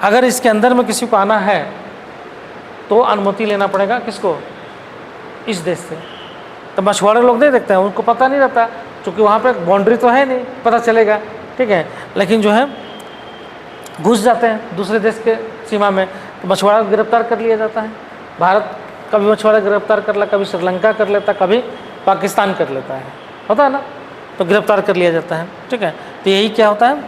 अगर इसके अंदर में किसी को आना है तो अनुमति लेना पड़ेगा किसको, इस देश से। तो मछुआरे लोग नहीं देखते हैं, उनको पता नहीं रहता, क्योंकि वहाँ पे बाउंड्री तो है नहीं, पता चलेगा, ठीक है। लेकिन जो है घुस जाते हैं दूसरे देश के सीमा में, तो मछुआरा गिरफ्तार कर लिया जाता है। भारत कभी मछुआरा गिरफ्तार कर ला, कभी श्रीलंका कर लेता, कभी पाकिस्तान कर लेता है, होता है ना, तो गिरफ्तार कर लिया जाता है, ठीक है। तो यही क्या होता है,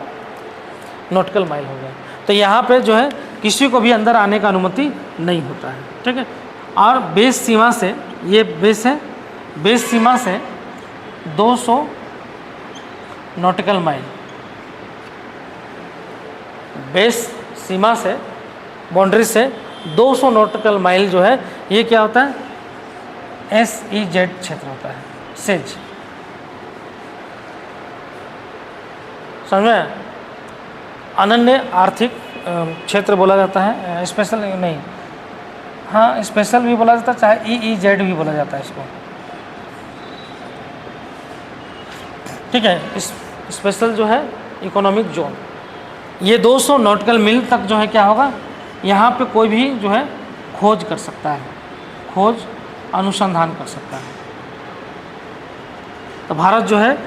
नॉटिकल माइल हो गया। तो यहाँ पे जो है किसी को भी अंदर आने का अनुमति नहीं होता है, ठीक है। और बेस सीमा से, ये बेस है, बेस सीमा से 200 नॉटिकल माइल, बेस सीमा से, बाउंड्री से 200 नॉटिकल माइल जो है, ये क्या होता है, SEZ क्षेत्र होता है, सेज, समझ में, अनन्य आर्थिक क्षेत्र बोला जाता है, स्पेशल नहीं, हाँ स्पेशल भी बोला जाता है, चाहे EEZ भी बोला जाता है इसको, ठीक है। स्पेशल जो है इकोनॉमिक जोन, ये 200 नॉटिकल मील तक जो है क्या होगा, यहाँ पे कोई भी जो है खोज कर सकता है, खोज अनुसंधान कर सकता है। तो भारत जो है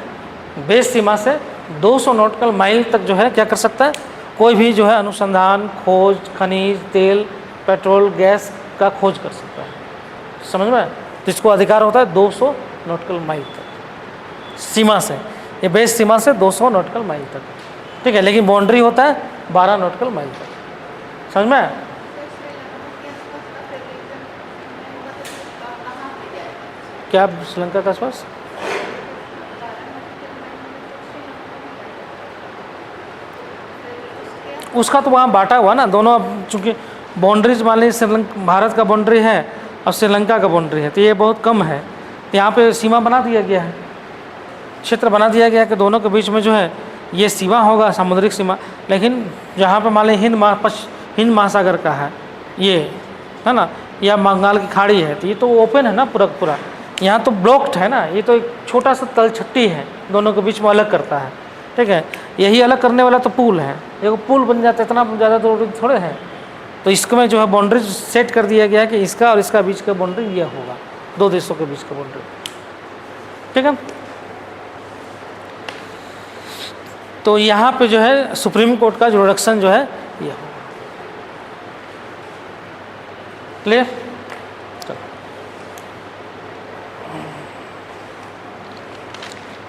बेस सीमा से 200 नॉटिकल माइल तक जो है क्या कर सकता है, कोई भी जो है अनुसंधान, खोज, खनिज तेल, पेट्रोल, गैस का खोज कर सकता है, समझ में। तो इसको अधिकार होता है 200 नॉटिकल माइल तक सीमा से, ये बेस सीमा से 200 नॉटिकल माइल तक, ठीक है। लेकिन बाउंड्री होता है 12 नॉटिकल माइल तक, समझ में। क्या श्रीलंका के आसपास, उसका तो वहाँ बांटा हुआ ना दोनों, अब चूँकि बाउंड्रीज मान लीजिए श्रीलंका, भारत का बाउंड्री है और श्रीलंका का बाउंड्री है, तो ये बहुत कम है। तो यहाँ पे सीमा बना दिया गया है, क्षेत्र बना दिया गया है कि दोनों के बीच में जो है ये सीमा होगा, सामुद्रिक सीमा। लेकिन जहाँ पे मान लीजिए हिंद महासागर का है ये, है ना, या बंगाल की खाड़ी है, तो ये तो ओपन है ना पूरा पूरा, यहाँ तो ब्लॉक्ड है ना, ये तो एक छोटा सा तलछट्टी है, दोनों के बीच में अलग करता है, ठीक है। यही अलग करने वाला तो पुल है, एक पुल बन जाता है, इतना ज़्यादा तो थोड़े है। तो इसमें जो है बाउंड्री सेट कर दिया गया है कि इसका और इसका बीच का बाउंड्री ये होगा, दो देशों के बीच का बाउंड्री, ठीक है। तो यहाँ पे जो है सुप्रीम कोर्ट का जुरिडिक्शन जो है ये होगा, क्लियर।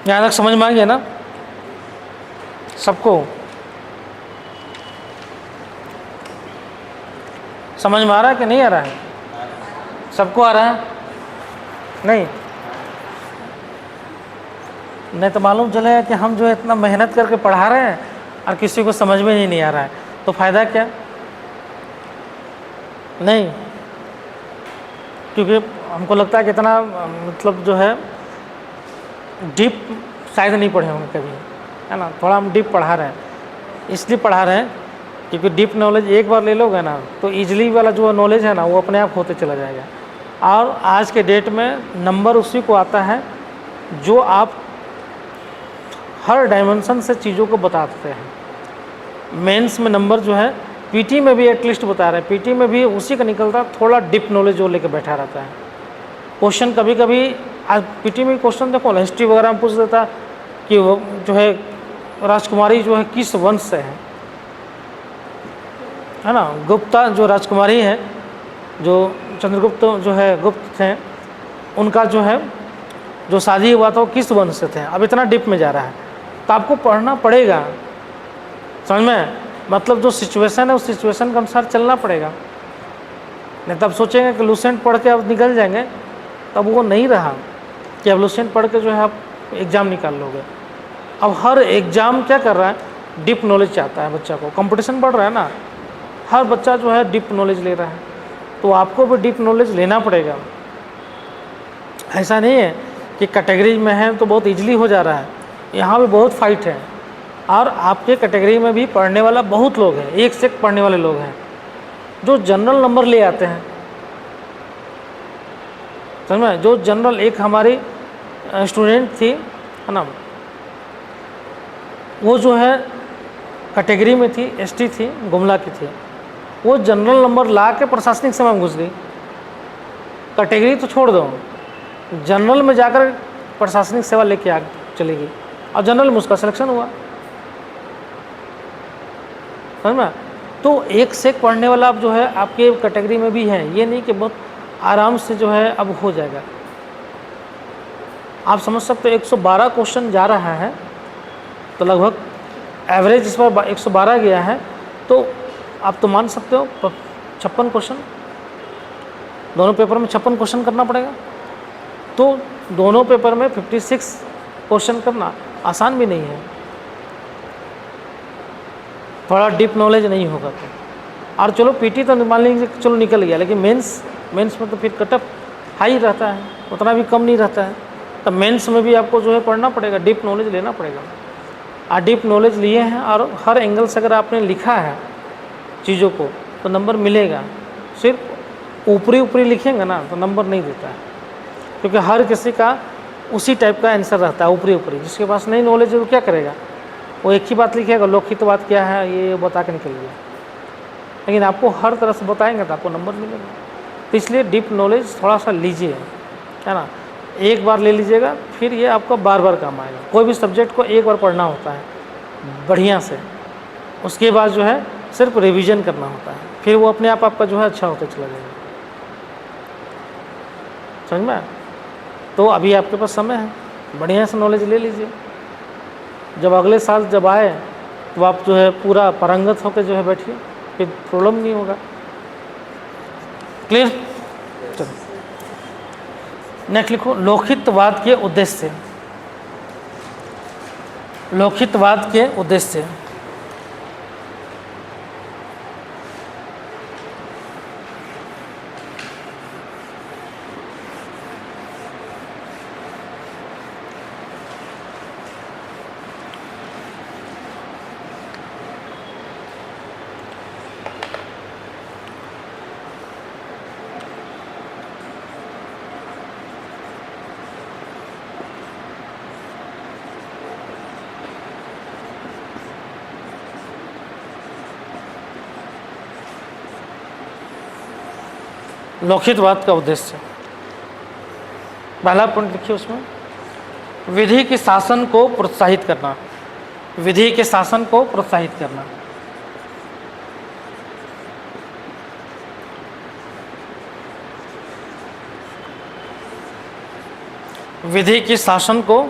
यहाँ तक समझ में आ गया ना सबको, समझ में आ रहा है कि नहीं आ रहा है, सबको आ रहा है, नहीं तो मालूम चलेगा कि हम जो है इतना मेहनत करके पढ़ा रहे हैं और किसी को समझ में ही नहीं आ रहा है, तो फ़ायदा क्या, नहीं, क्योंकि हमको लगता है कि इतना मतलब जो है डीप शायद नहीं पढ़े होंगे कभी, है ना। थोड़ा हम डीप पढ़ा रहे हैं, इसलिए पढ़ा रहे हैं क्योंकि डीप नॉलेज एक बार ले लोगे ना तो ईजिली वाला जो नॉलेज है ना वो अपने आप होते चला जाएगा। और आज के डेट में नंबर उसी को आता है जो आप हर डायमेंशन से चीज़ों को बताते हैं। मेंस में नंबर जो है पीटी में भी एटलीस्ट बता रहे हैं, पीटी में भी उसी का निकलता, थोड़ा डीप नॉलेज जो लेके बैठा रहता है। क्वेश्चन कभी कभी आज पीटी में क्वेश्चन देखो हिस्ट्री वगैरह में पूछ देता कि वो जो है राजकुमारी जो है किस वंश से है ना, गुप्ता जो राजकुमारी है, जो चंद्रगुप्त जो है गुप्त थे, उनका जो है जो शादी हुआ था वो किस वंश से थे। अब इतना डीप में जा रहा है तो आपको पढ़ना पड़ेगा, समझ में, मतलब जो सिचुएशन है उस सिचुएशन के अनुसार चलना पड़ेगा। नहीं तब सोचेंगे कि लूसेंट पढ़ के अब निकल जाएंगे, तब वो नहीं रहा कि अब लूसेंट पढ़ के जो है आप एग्ज़ाम निकाल लोगे। अब हर एग्ज़ाम क्या कर रहा है, डीप नॉलेज चाहता है बच्चा को, कंपटीशन बढ़ रहा है ना, हर बच्चा जो है डीप नॉलेज ले रहा है, तो आपको भी डीप नॉलेज लेना पड़ेगा। ऐसा नहीं है कि कैटेगरी में है तो बहुत इजीली हो जा रहा है, यहाँ भी बहुत फाइट है। और आपके कैटेगरी में भी पढ़ने वाला बहुत लोग हैं, एक से एक पढ़ने वाले लोग हैं जो जनरल नंबर ले आते हैं, समझ में। जो जनरल एक हमारी स्टूडेंट थी, है ना, वो जो है कैटेगरी में थी, एसटी थी, गुमला की थी, वो जनरल नंबर ला के प्रशासनिक सेवा में घुस गई। कैटेगरी तो छोड़ दो, जनरल में जाकर प्रशासनिक सेवा लेके आ चली गई और जनरल में उसका सिलेक्शन हुआ। समझ में? तो एक से एक पढ़ने वाला अब जो है आपके कैटेगरी में भी है, ये नहीं कि बहुत आराम से जो है अब हो जाएगा। आप समझ सकते हो 112 क्वेश्चन जा रहा है, तो लगभग एवरेज इस पर 112 गया है, तो आप तो मान सकते हो 56 क्वेश्चन, दोनों पेपर में 56 क्वेश्चन करना पड़ेगा। तो दोनों पेपर में 56 क्वेश्चन करना आसान भी नहीं है, थोड़ा डीप नॉलेज नहीं होगा तो। और चलो पीटी तो मान लीजिए चलो निकल गया, लेकिन मेंस में तो फिर कटअप हाई रहता है, उतना भी कम नहीं रहता है। तो मेंस में भी आपको जो है पढ़ना पड़ेगा, डीप नॉलेज लेना पड़ेगा। और डीप नॉलेज लिए हैं और हर एंगल से अगर आपने लिखा है चीज़ों को तो नंबर मिलेगा। सिर्फ ऊपरी लिखेंगे ना तो नंबर नहीं देता है, क्योंकि हर किसी का उसी टाइप का आंसर रहता है ऊपरी। जिसके पास नहीं नॉलेज है वो क्या करेगा, वो एक ही बात लिखेगा, लौकिकवाद क्या है ये बता के निकल गया। लेकिन आपको हर तरह से बताएंगे तो आपको नंबर मिलेगा। तो इसलिए डीप नॉलेज थोड़ा सा लीजिए, है ना। एक बार ले लीजिएगा, फिर ये आपको बार बार काम आएगा। कोई भी सब्जेक्ट को एक बार पढ़ना होता है बढ़िया से, उसके बाद जो है सिर्फ रिवीजन करना होता है, फिर वो अपने आप आपका जो है अच्छा होता चला जाएगा। समझ में? तो अभी आपके पास समय है, बढ़िया से नॉलेज ले लीजिए। जब अगले साल जब आए तो आप जो है पूरा पारंगत होकर जो है बैठिए, फिर प्रॉब्लम नहीं होगा। क्लियर? चलो नेक्स्ट लिखो, लौकिकवाद के उद्देश्य। लौकिकवाद के उद्देश्य। लौकिकवाद का उद्देश्य, पहला पॉइंट लिखिए उसमें, विधि के शासन को प्रोत्साहित करना। विधि के शासन को प्रोत्साहित करना। विधि के शासन को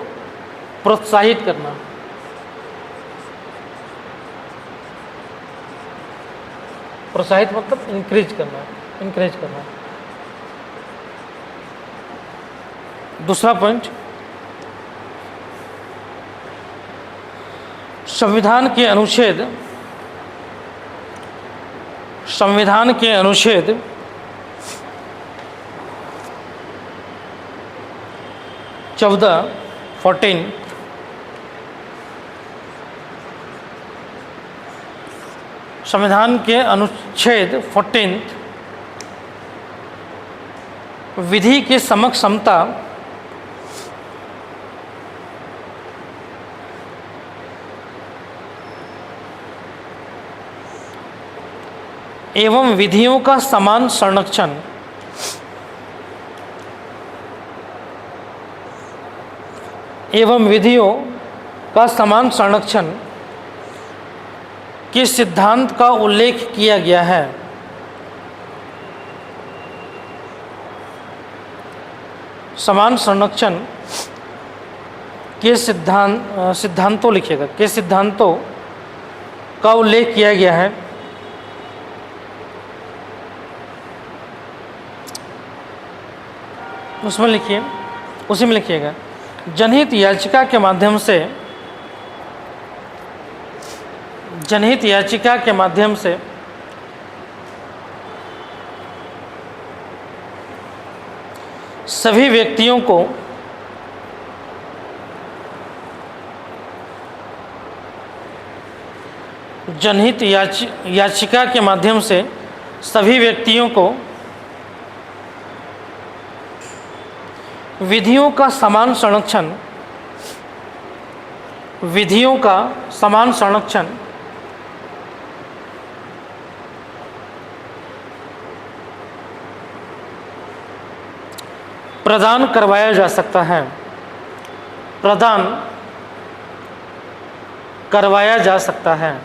प्रोत्साहित करना। प्रोत्साहित मतलब इंक्रीज करना, इंकरेज करना। दूसरा पॉइंट, संविधान के अनुच्छेद 14 संविधान के अनुच्छेद 14 विधि के समक्ष समता एवं विधियों का समान संरक्षण के सिद्धांत का उल्लेख किया गया है। समान संरक्षण के सिद्धांतों लिखिएगा, के सिद्धांतों का उल्लेख किया गया है। उसमें लिखिए, उसी में लिखिएगा, जनहित याचिका के माध्यम से सभी व्यक्तियों को जनहित याचिका के माध्यम से सभी व्यक्तियों को विधियों का समान संरक्षण प्रदान करवाया जा सकता है, प्रदान करवाया जा सकता है।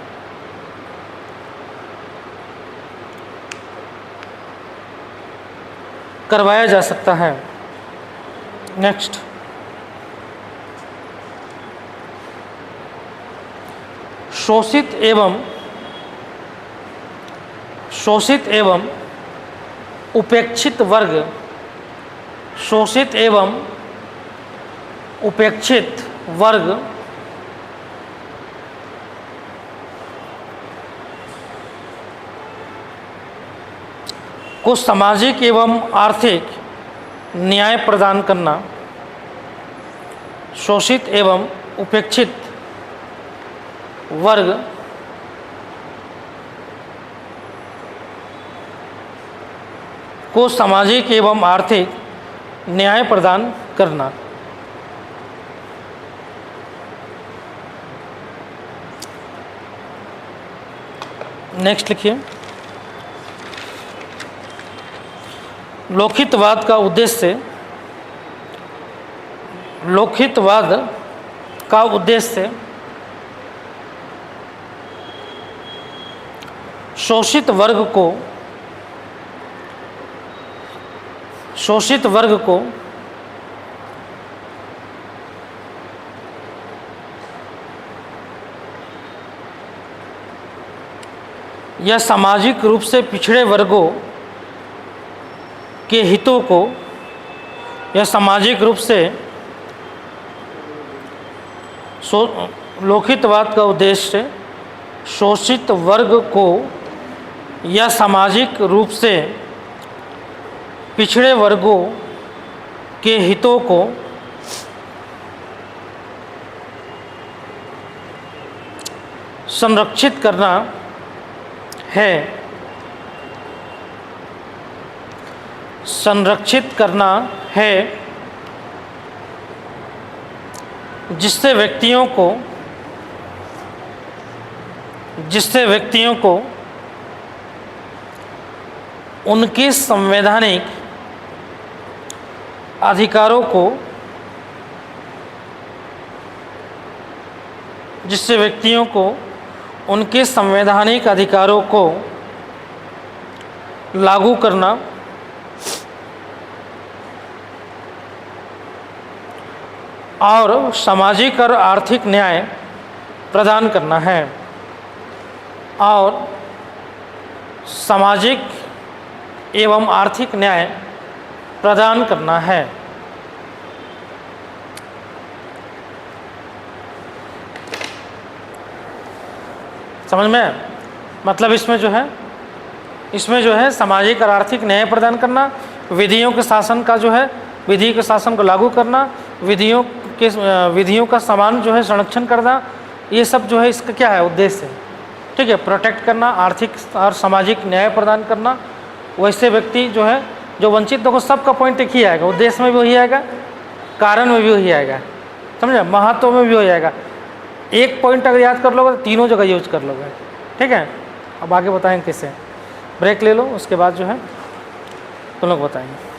करवाया जा सकता है। नेक्स्ट, शोषित एवं उपेक्षित वर्ग, शोषित एवं उपेक्षित वर्ग को सामाजिक एवं आर्थिक न्याय प्रदान करना, शोषित एवं उपेक्षित वर्ग को सामाजिक एवं आर्थिक न्याय प्रदान करना। नेक्स्ट लिखिए, लोकहितवाद का उद्देश्य, लोकहितवाद का उद्देश्य शोषित वर्ग को या सामाजिक रूप से पिछड़े वर्गों के हितों को, या सामाजिक रूप से लोकहितवाद का उद्देश्य शोषित वर्ग को या सामाजिक रूप से पिछड़े वर्गों के हितों को संरक्षित करना है, संरक्षित करना है, जिससे व्यक्तियों को उनके संवैधानिक अधिकारों को, जिससे व्यक्तियों को उनके संवैधानिक अधिकारों को लागू करना और सामाजिक और आर्थिक न्याय प्रदान करना है, और सामाजिक एवं आर्थिक न्याय प्रदान करना है। समझ में? मतलब इसमें जो है सामाजिक और आर्थिक न्याय प्रदान करना, विधियों के शासन का विधि के शासन को लागू करना, विधियों का समान संरक्षण करना, ये सब इसका क्या है उद्देश्य, ठीक है। प्रोटेक्ट करना, आर्थिक और सामाजिक न्याय प्रदान करना, वैसे व्यक्ति जो वंचित, देखो सबका पॉइंट एक ही आएगा, उद्देश्य में भी वही आएगा, कारण में भी वही आएगा, समझे, महत्व में भी वही आएगा। एक पॉइंट अगर याद कर लोगे तो तीनों जगह यूज कर लोगे, ठीक है। अब आगे बताएंगे कैसे। ब्रेक ले लो, उसके बाद तुम लोग बताएंगे।